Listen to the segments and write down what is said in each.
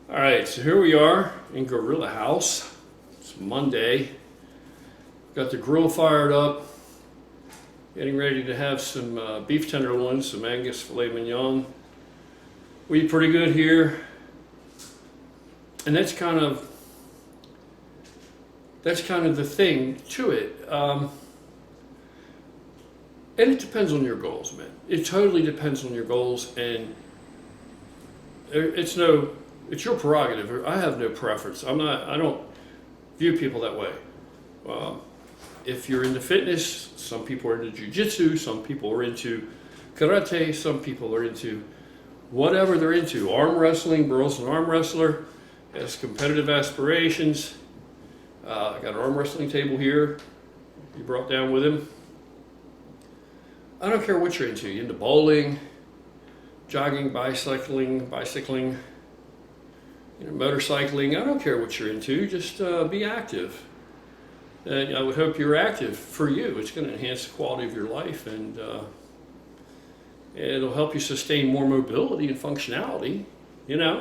All right, so here we are in Gorilla House. It's Monday. Got the grill fired up. Getting ready to have some beef tenderloins, some Angus filet mignon. We eat pretty good here, and that's kind of the thing to it. And it depends on your goals, man. It totally depends on your goals, and it's your prerogative. I have no preference. I don't view people that way. Um, if you're into fitness, some people are into jujitsu, some people are into karate, some people are into whatever they're into. Arm wrestling, Burl's an arm wrestler, has competitive aspirations. I got an arm wrestling table here he brought down with him. I don't care what you're into. You're into bowling, jogging, bicycling, motorcycling. I don't care what you're into. Just be active. And I would hope you're active for you. It's going to enhance the quality of your life, and it'll help you sustain more mobility and functionality.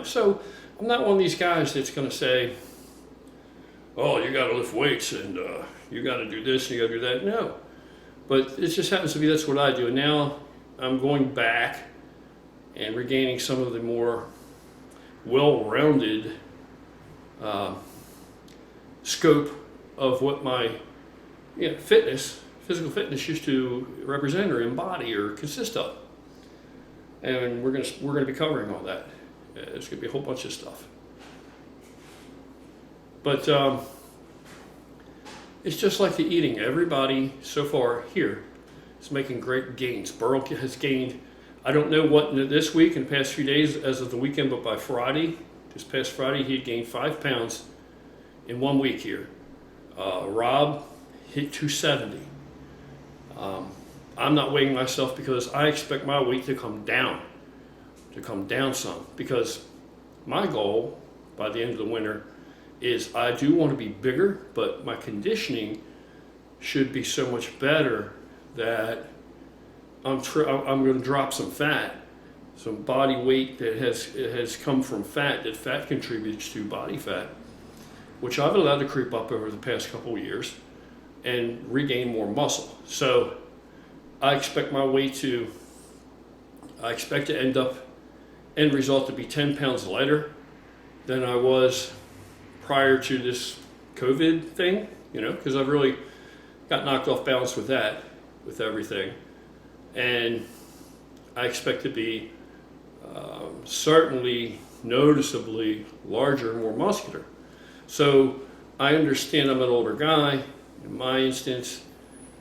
So I'm not one of these guys that's going to say, "Oh, you got to lift weights and you got to do this and you got to do that." No, but it just happens to be that's what I do. And now I'm going back and regaining some of the more well-rounded scope of what my physical fitness used to represent or embody or consist of. And we're gonna be covering all that. It's gonna be a whole bunch of stuff. But it's just like the eating. Everybody so far here is making great gains. Burl has gained, I don't know what this week and the past few days as of the weekend, but by Friday, this past Friday, he had gained 5 pounds in 1 week here. Rob hit 270. I'm not weighing myself because I expect my weight to come down some, because my goal by the end of the winter is I do want to be bigger, but my conditioning should be so much better that I'm going to drop some fat, some body weight that has come from fat, that fat contributes to body fat, which I've allowed to creep up over the past couple of years and regain more muscle. So I expect to end result to be 10 pounds lighter than I was prior to this COVID thing, because I've really got knocked off balance with that, with everything. And I expect to be certainly noticeably larger, more muscular. So I understand I'm an older guy. In my instance,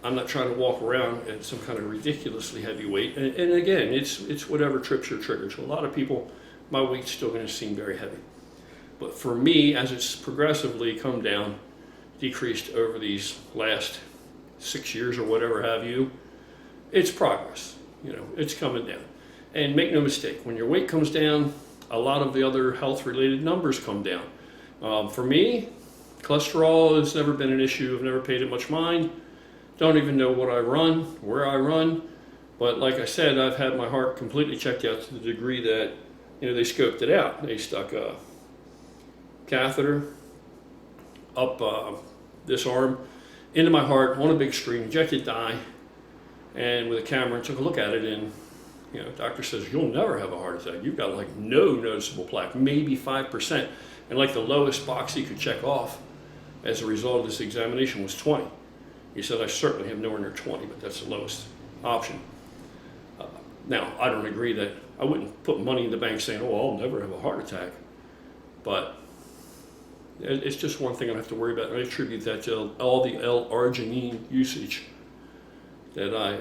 I'm not trying to walk around at some kind of ridiculously heavy weight. And again, it's whatever trips your trigger. To a lot of people, my weight's still going to seem very heavy. But for me, as it's progressively come down, decreased over these last 6 years or whatever have you, it's progress. It's coming down. And make no mistake, when your weight comes down, a lot of the other health-related numbers come down. For me, cholesterol has never been an issue. I've never paid it much mind. Don't even know what I run, where I run. But like I said, I've had my heart completely checked out to the degree that, they scoped it out. They stuck a catheter up this arm into my heart on a big screen, injected dye, and with a camera took a look at it, and doctor says, "You'll never have a heart attack. You've got like no noticeable plaque, maybe 5%. And like the lowest box he could check off as a result of this examination was 20. He said, "I certainly have nowhere near 20, but that's the lowest option." Now, I don't agree that I wouldn't put money in the bank saying, "Oh, I'll never have a heart attack." But it's just one thing I have to worry about. I attribute that to all the L-arginine usage that I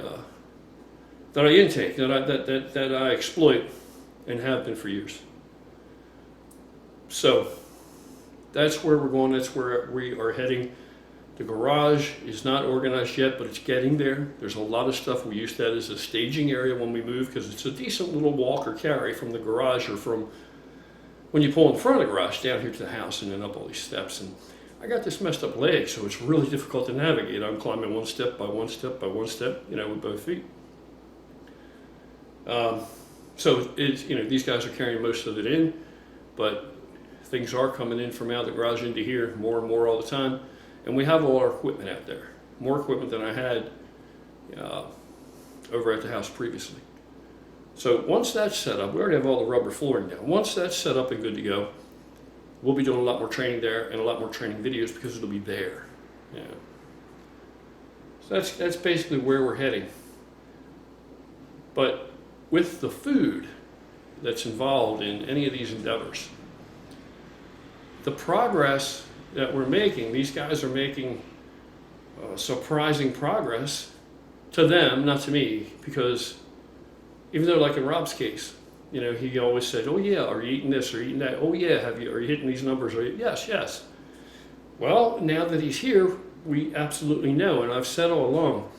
intake, that I exploit and have been for years. So that's where we're going. That's where we are heading. The garage is not organized yet, but it's getting there. There's a lot of stuff. We use that as a staging area when we move, because it's a decent little walk or carry from the garage, or from when you pull in front of the garage down here to the house and then up all these steps. And I got this messed up leg, so it's really difficult to navigate. I'm climbing one step by one step by one step, with both feet. So it's, these guys are carrying most of it in, but things are coming in from out of the garage into here more and more all the time. And we have all our equipment out there, more equipment than I had over at the house previously. So once that's set up, we already have all the rubber flooring down. Once that's set up and good to go, we'll be doing a lot more training there and a lot more training videos because it'll be there. Yeah. So that's basically where we're heading. But with the food that's involved in any of these endeavors, the progress that we're making, these guys are making surprising progress to them, not to me, because even though, like in Rob's case, you know, he always said, "Oh yeah, are you eating this or eating that? Oh yeah, are you hitting these numbers? Yes, yes." Well, now that he's here, we absolutely know, and I've said all along,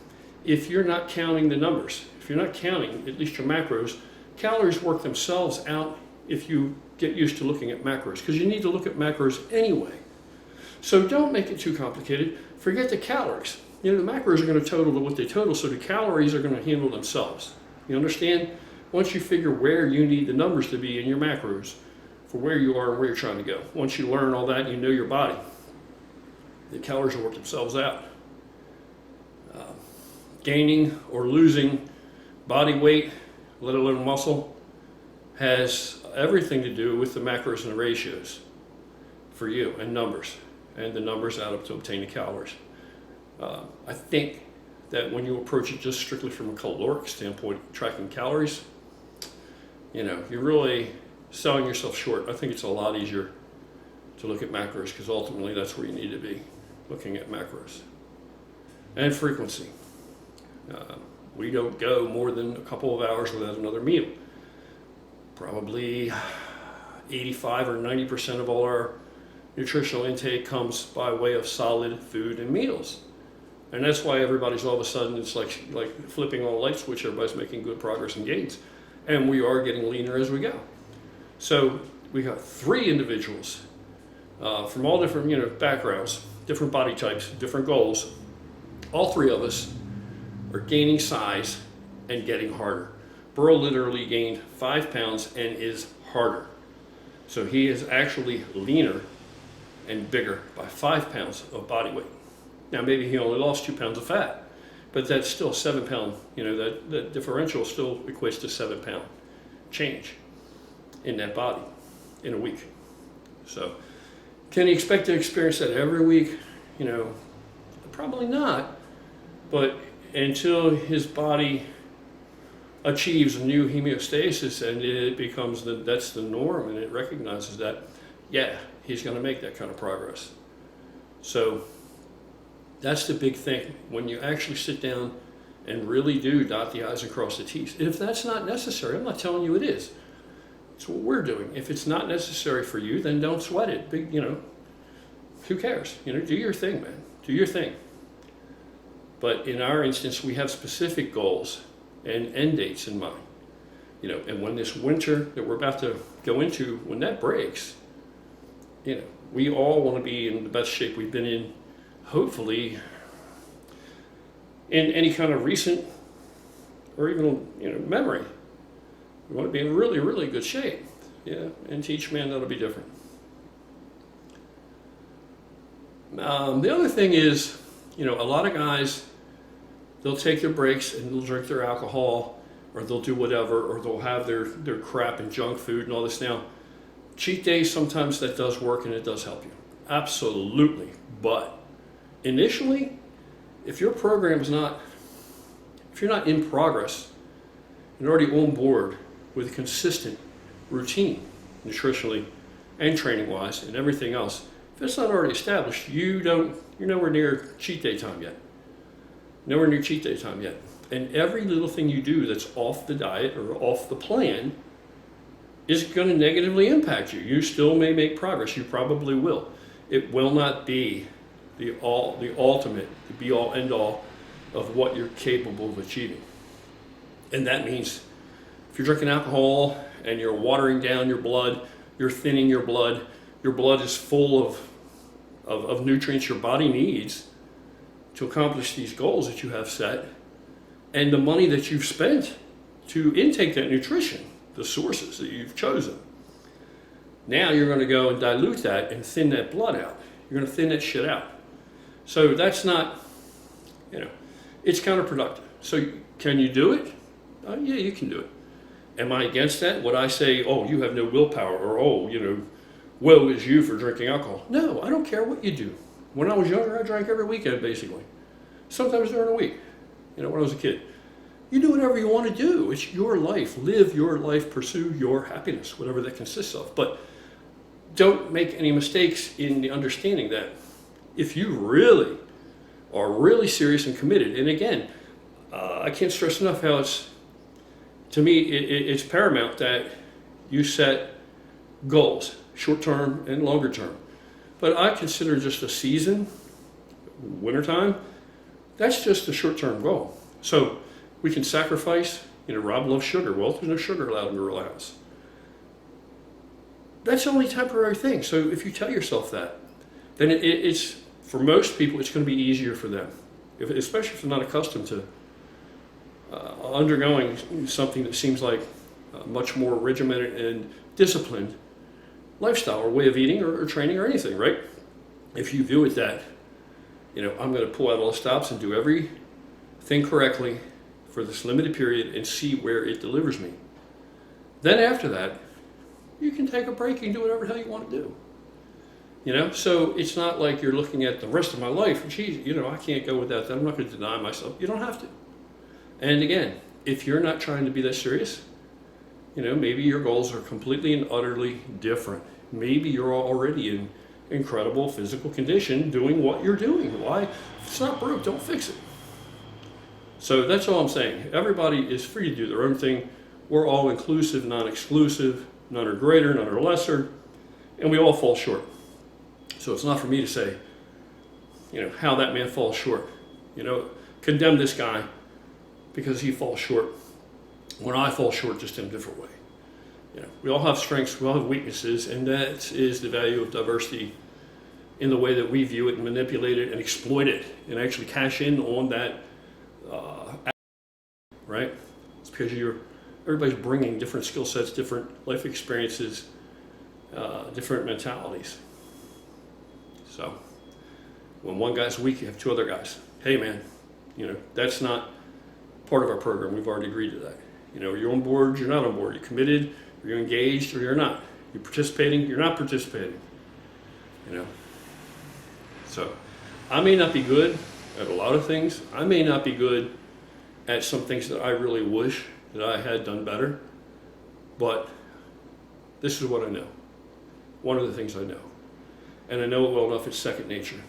if you're not counting the numbers, if you're not counting at least your macros, calories work themselves out if you get used to looking at macros, because you need to look at macros anyway. So don't make it too complicated. Forget the calories. You know, the macros are going to total to what they total, so the calories are going to handle themselves. You understand? Once you figure where you need the numbers to be in your macros for where you are and where you're trying to go, once you learn all that and you know your body, the calories will work themselves out. Gaining or losing body weight, let alone muscle, has everything to do with the macros and the ratios for you and numbers, and the numbers add up to obtain the calories. I think that when you approach it just strictly from a caloric standpoint, tracking calories, you know, you're really selling yourself short. I think it's a lot easier to look at macros, because ultimately that's where you need to be, looking at macros. And frequency. We don't go more than a couple of hours without another meal. Probably 85 or 90% of all our nutritional intake comes by way of solid food and meals. And that's why everybody's all of a sudden, it's like flipping on a light switch, everybody's making good progress and gains. And we are getting leaner as we go. So we got 3 individuals from all different, you know, backgrounds, different body types, different goals. All 3 of us are gaining size and getting harder. Burrow literally gained 5 pounds and is harder. So he is actually leaner and bigger by 5 pounds of body weight. Now maybe he only lost 2 pounds of fat, but that's still 7 pound, you know, that differential still equates to 7 pound change in that body in a week. So can he expect to experience that every week? You know, probably not, but until his body achieves a new homeostasis and it becomes that's the norm and it recognizes that, yeah, he's going to make that kind of progress. So that's the big thing, when you actually sit down and really do dot the I's and cross the T's. If that's not necessary, I'm not telling you it is. It's what we're doing. If it's not necessary for you, then don't sweat it. You know, who cares? You know, do your thing, man. Do your thing. But in our instance, we have specific goals and end dates in mind. You know, and when this winter that we're about to go into, when that breaks, you know, we all want to be in the best shape we've been in, hopefully, in any kind of recent or even, you know, memory. We want to be in really, really good shape. Yeah, and to each man that'll be different. The other thing is, you know, a lot of guys, they'll take their breaks and they'll drink their alcohol, or they'll do whatever, or they'll have their crap and junk food and all this. Now, cheat days, sometimes that does work and it does help you. Absolutely. But initially, if your program is not, if you're not in progress and already on board with a consistent routine, nutritionally and training wise and everything else, if it's not already established, you're nowhere near cheat day time yet. Nowhere near cheat day time yet. And every little thing you do that's off the diet or off the plan is going to negatively impact you. You still may make progress. You probably will. It will not be the ultimate, the be all end all of what you're capable of achieving. And that means if you're drinking alcohol and you're watering down your blood, you're thinning your blood is full of nutrients your body needs to accomplish these goals that you have set, and the money that you've spent to intake that nutrition, the sources that you've chosen, Now you're going to go and dilute that and thin that blood out. You're going to thin that shit out. So that's not, it's counterproductive. So can you do it? Yeah, you can do it. Am I against that? Would I say, oh, you have no willpower, or oh, woe is you for drinking alcohol? No, I don't care what you do. When I was younger, I drank every weekend, basically. Sometimes during the week, when I was a kid. You do whatever you want to do. It's your life. Live your life. Pursue your happiness, whatever that consists of. But don't make any mistakes in the understanding that if you really are really serious and committed, and again, I can't stress enough how to me, it's paramount that you set goals, short term and longer term. But I consider just a season, wintertime, that's just a short term goal. So we can sacrifice, Rob loves sugar. Well, there's no sugar allowed in Gorilla House. That's only a temporary thing. So if you tell yourself that, then it's, for most people, it's going to be easier for them, especially if they're not accustomed to undergoing something that seems like a much more regimented and disciplined lifestyle or way of eating or training or anything, right? If you view it that, I'm going to pull out all the stops and do everything correctly for this limited period and see where it delivers me. Then after that, you can take a break and do whatever the hell you want to do. So it's not like you're looking at the rest of my life. Geez, I can't go without that. I'm not going to deny myself. You don't have to. And again, if you're not trying to be that serious, maybe your goals are completely and utterly different. Maybe you're already in incredible physical condition doing what you're doing. Why? If it's not broke, don't fix it. So that's all I'm saying. Everybody is free to do their own thing. We're all inclusive, non-exclusive. None are greater, none are lesser. And we all fall short. So it's not for me to say, how that man falls short. Condemn this guy because he falls short when I fall short just in a different way. We all have strengths, we all have weaknesses, and that is the value of diversity in the way that we view it and manipulate it and exploit it and actually cash in on that, right? It's because everybody's bringing different skill sets, different life experiences, different mentalities. So when one guy's weak, you have two other guys. Hey man, that's not part of our program. We've already agreed to that. You're on board, you're not on board. You're committed, you're engaged, or you're not. You're participating, you're not participating. So I may not be good at a lot of things. I may not be good at some things that I really wish that I had done better. But this is what I know. One of the things I know. And I know it well enough, it's second nature.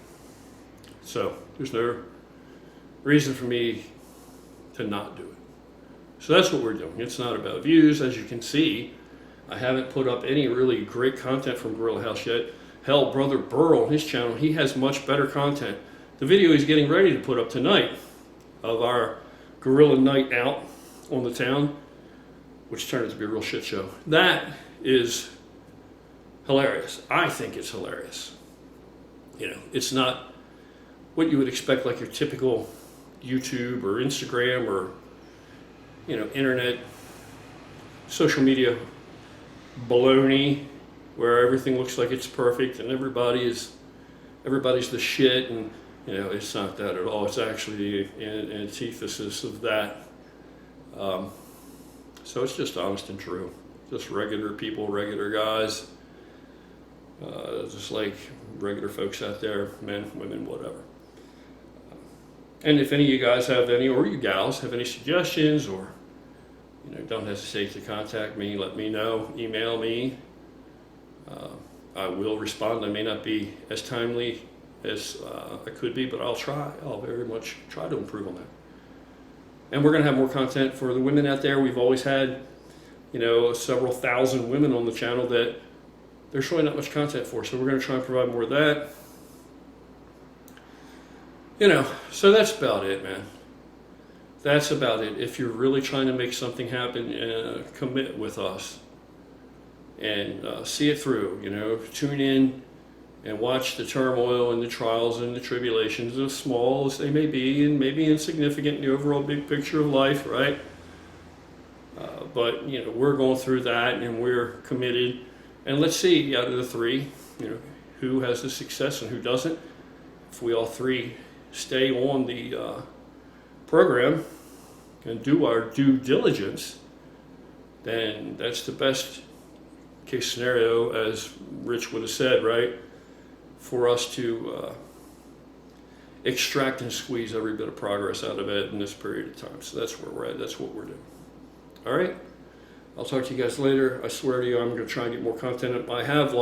So there's no reason for me to not do it. So that's what we're doing. It's not about views. As you can see, I haven't put up any really great content from Gorilla House yet. Hell, Brother Burl on his channel, he has much better content. The video he's getting ready to put up tonight of our Gorilla Night Out on the town, which turned out to be a real shit show. That is hilarious. I think it's hilarious. It's not what you would expect, like your typical YouTube or Instagram or internet, social media baloney, where everything looks like it's perfect and everybody's the shit, and it's not that at all. It's actually an antithesis of that. So it's just honest and true. Just regular people, regular guys, just like regular folks out there, men, women, whatever. And if any of you guys have any, or you gals have any suggestions, or don't hesitate to contact me. Let me know. Email me. I will respond. I may not be as timely as I could be, but I'll try. I'll very much try to improve on that. And we're going to have more content for the women out there. We've always had, several thousand women on the channel that there's really not much content for. So we're going to try and provide more of that. So that's about it, man. That's about it. If you're really trying to make something happen, commit with us and see it through. Tune in and watch the turmoil and the trials and the tribulations, as small as they may be and maybe insignificant in the overall big picture of life, right? But we're going through that, and we're committed, And let's see out of the three, who has the success and who doesn't. If we all three stay on the program and do our due diligence, then that's the best case scenario, as Rich would have said, right? For us to extract and squeeze every bit of progress out of it in this period of time. So that's where we're at. That's what we're doing. All right. I'll talk to you guys later. I swear to you, I'm going to try and get more content. I have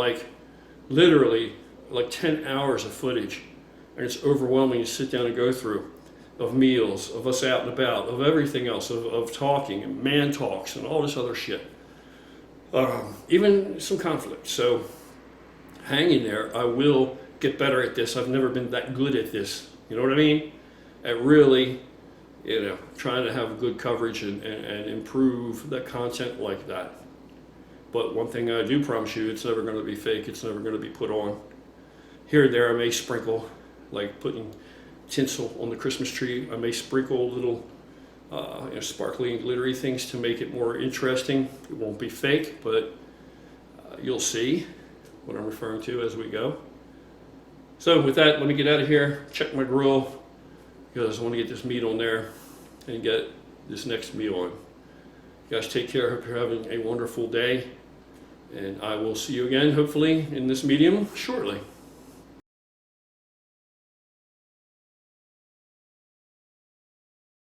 literally 10 hours of footage, and it's overwhelming to sit down and go through, of meals, of us out and about, of everything else, of talking and man talks and all this other shit. Even some conflict. So hang in there. I will get better at this. I've never been that good at this. You know what I mean? At really, trying to have good coverage and improve the content like that. But one thing I do promise you, it's never going to be fake. It's never going to be put on. Here and there, I may sprinkle, like putting tinsel on the Christmas tree. I may sprinkle little sparkly and glittery things to make it more interesting. It won't be fake, but you'll see what I'm referring to as we go. So with that, let me get out of here, check my grill, because I want to get this meat on there and get this next meal on. You guys take care. Hope you're having a wonderful day, and I will see you again, hopefully, in this medium shortly.